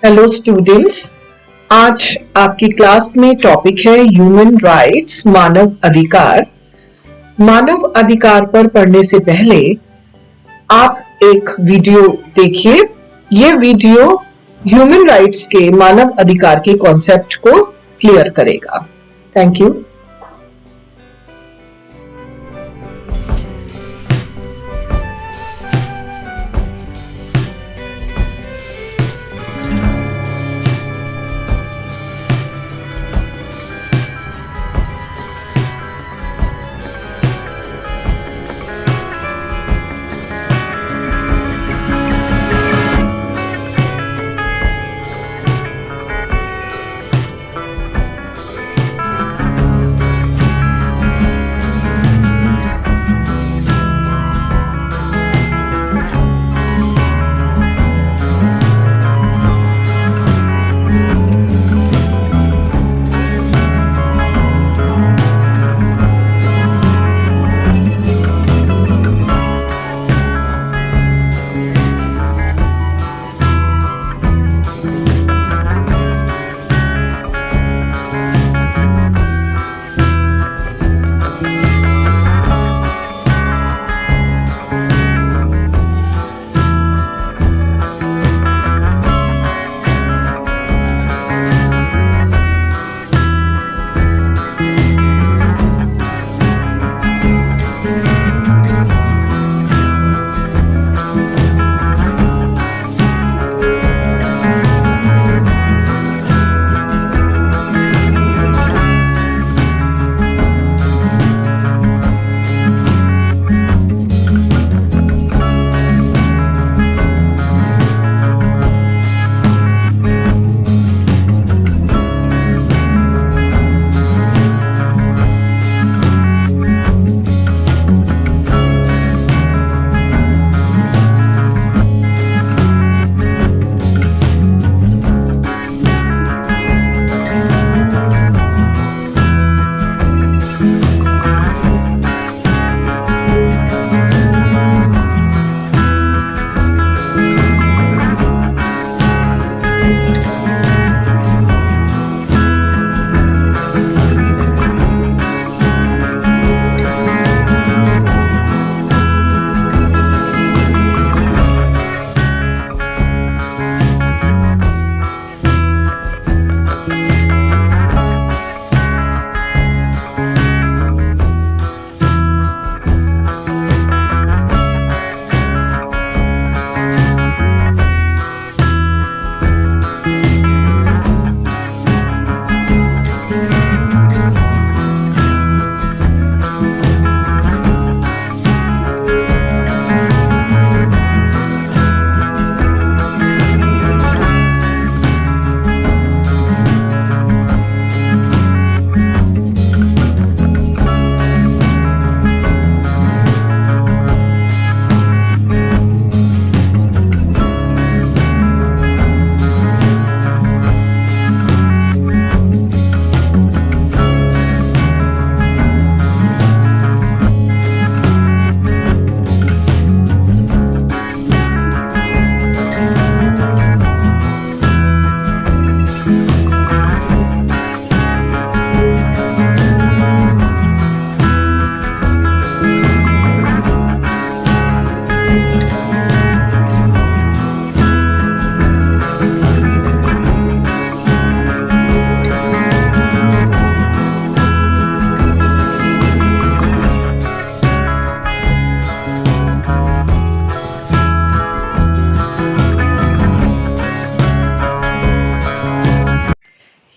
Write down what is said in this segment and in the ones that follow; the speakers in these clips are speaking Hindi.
हेलो स्टूडेंट्स, आज आपकी क्लास में टॉपिक है ह्यूमन राइट्स, मानव अधिकार। मानव अधिकार पर पढ़ने से पहले आप एक वीडियो देखिए। ये वीडियो ह्यूमन राइट्स के, मानव अधिकार के कॉन्सेप्ट को क्लियर करेगा। Thank you.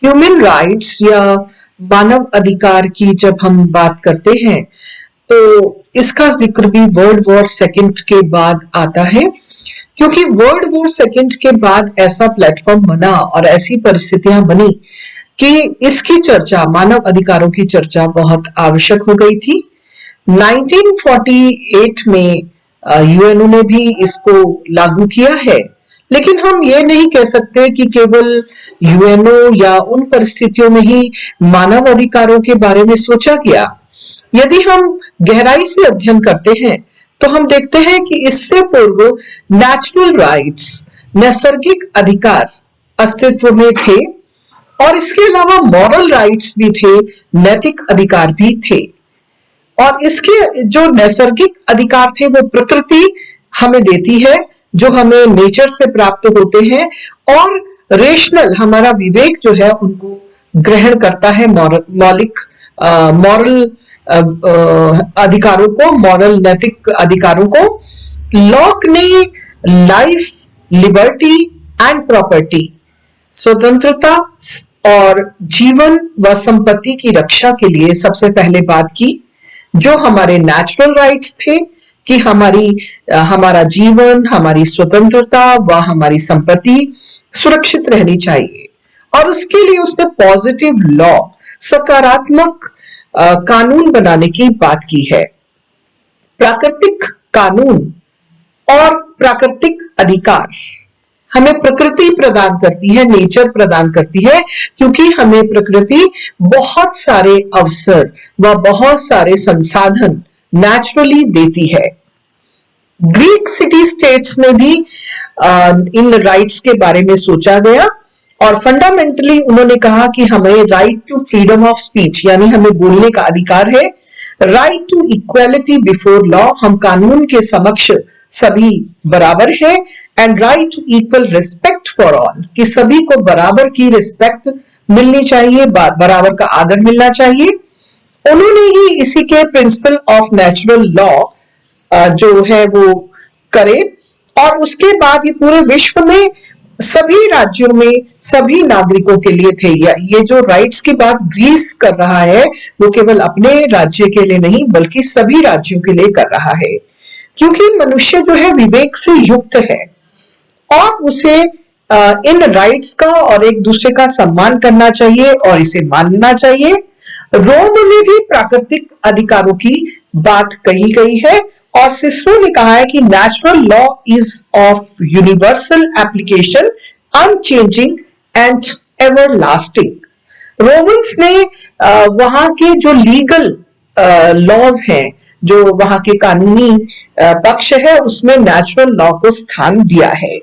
ह्यूमन राइट्स या मानव अधिकार की जब हम बात करते हैं तो इसका जिक्र भी वर्ल्ड वॉर सेकंड के बाद आता है, क्योंकि वर्ल्ड वॉर सेकंड के बाद ऐसा प्लेटफॉर्म बना और ऐसी परिस्थितियां बनी कि इसकी चर्चा, मानव अधिकारों की चर्चा बहुत आवश्यक हो गई थी। 1948 में यूएनओ ने भी इसको लागू किया है, लेकिन हम ये नहीं कह सकते कि केवल यूएनओ या उन परिस्थितियों में ही मानव अधिकारों के बारे में सोचा गया। यदि हम गहराई से अध्ययन करते हैं तो हम देखते हैं कि इससे पूर्व नेचुरल राइट्स, नैसर्गिक अधिकार अस्तित्व में थे, और इसके अलावा मॉरल राइट्स भी थे, नैतिक अधिकार भी थे। और इसके जो नैसर्गिक अधिकार थे वो प्रकृति हमें देती है, जो हमें नेचर से प्राप्त होते हैं, और रेशनल हमारा विवेक जो है उनको ग्रहण करता है मौलिक मॉरल अधिकारों को, मॉरल नैतिक अधिकारों को। लॉक ने लाइफ, लिबर्टी एंड प्रॉपर्टी, स्वतंत्रता और जीवन व संपत्ति की रक्षा के लिए सबसे पहले बात की, जो हमारे नेचुरल राइट्स थे कि हमारा जीवन, हमारी स्वतंत्रता व हमारी संपत्ति सुरक्षित रहनी चाहिए। और उसके लिए उसने पॉजिटिव लॉ, सकारात्मक कानून बनाने की बात की है। प्राकृतिक कानून और प्राकृतिक अधिकार हमें प्रकृति प्रदान करती है, नेचर प्रदान करती है, क्योंकि हमें प्रकृति बहुत सारे अवसर व बहुत सारे संसाधन नेचुरली देती है। ग्रीक सिटी स्टेट्स में भी इन राइट्स के बारे में सोचा गया, और फंडामेंटली उन्होंने कहा कि हमें right to freedom of speech, यानी हमें बोलने का अधिकार है, right to equality before law, हम कानून के समक्ष सभी बराबर हैं, and right to equal respect for all, कि सभी को बराबर की रिस्पेक्ट मिलनी चाहिए, बराबर का आदर मिलना चाहिए। उन्होंने ही इसी के प्रिंसिपल ऑफ नेचुरल लॉ जो है वो करे, और उसके बाद ये पूरे विश्व में सभी राज्यों में सभी नागरिकों के लिए थे। ये जो राइट्स की बात ग्रीस कर रहा है वो केवल अपने राज्य के लिए नहीं बल्कि सभी राज्यों के लिए कर रहा है, क्योंकि मनुष्य जो है विवेक से युक्त है और उसे इन राइट्स का और एक दूसरे का सम्मान करना चाहिए और इसे मानना चाहिए। रोम में भी प्राकृतिक अधिकारों की बात कही गई है, और सिस्रो ने कहा है कि natural law is of universal application, unchanging and everlasting. Romans ने वहां के जो लीगल लॉज हैं, जो वहां के कानूनी पक्ष है, उसमें नेचुरल लॉ को स्थान दिया है।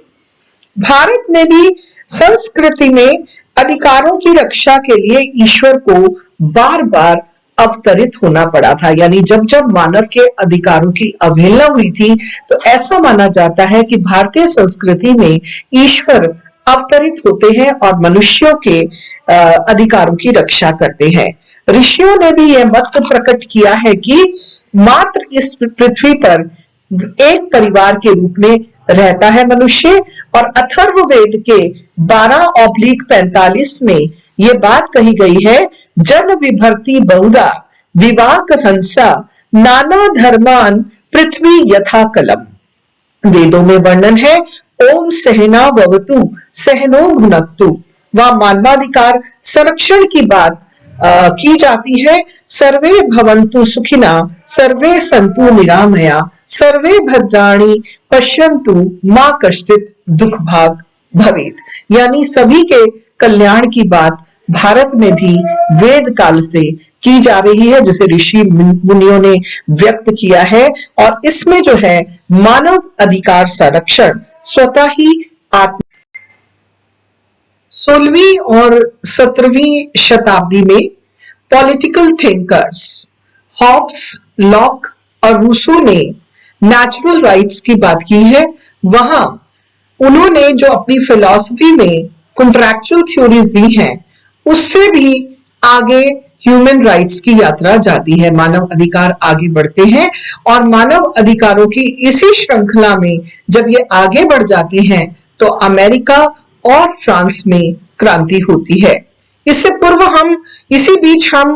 भारत में भी संस्कृति में अधिकारों की रक्षा के लिए ईश्वर को बार बार अवतरित होना पड़ा था, यानी जब जब मानव के अधिकारों की अवहेलना हुई थी तो ऐसा माना जाता है कि भारतीय संस्कृति में ईश्वर अवतरित होते हैं और मनुष्यों के अधिकारों की रक्षा करते हैं। ऋषियों ने भी यह मत प्रकट किया है कि मात्र इस पृथ्वी पर एक परिवार के रूप में रहता है मनुष्य, और अथर्ववेद के 12/45 में ये बात कही गई है, जन विभर्ति बहुधा विवाक हंसा नाना धर्मान पृथ्वी यथा कलम। वेदों में वर्णन है, ओम सहना ववतु सहनो भुनक्तु, व मानवाधिकार संरक्षण की बात की जाती है। सर्वे भवन्तु सुखिना सर्वे सन्तु निरामया सर्वे भद्राणि पश्यन्तु मां कश्चित् दुख भाग भवेत्, यानी सभी के कल्याण की बात भारत में भी वेद काल से की जा रही है, जिसे ऋषि मुनियों ने व्यक्त किया है। और इसमें जो है मानव अधिकार संरक्षण स्वतः ही आत्म 16वीं और 17वीं शताब्दी में पॉलिटिकल थिंकर्स हॉब्स, लॉक और रूसो ने नेचुरल राइट्स की बात की है। वहां उन्होंने जो अपनी फिलॉसफी में कॉन्ट्रैक्चुअल थ्योरीज दी हैं, उससे भी आगे ह्यूमन राइट्स की यात्रा जाती है, मानव अधिकार आगे बढ़ते हैं, और मानव अधिकारों की इसी श्रृंखला में जब ये आगे बढ़ जाते हैं तो अमेरिका और फ्रांस में क्रांति होती है। इससे पूर्व इसी बीच हम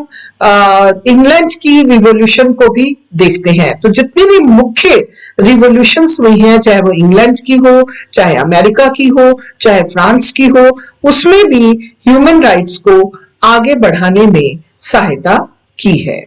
इंग्लैंड की रिवॉल्यूशन को भी देखते हैं। तो जितनी भी मुख्य रिवॉल्यूशंस हुई हैं, चाहे वो इंग्लैंड की हो, चाहे अमेरिका की हो, चाहे फ्रांस की हो, उसमें भी ह्यूमन राइट्स को आगे बढ़ाने में सहायता की है।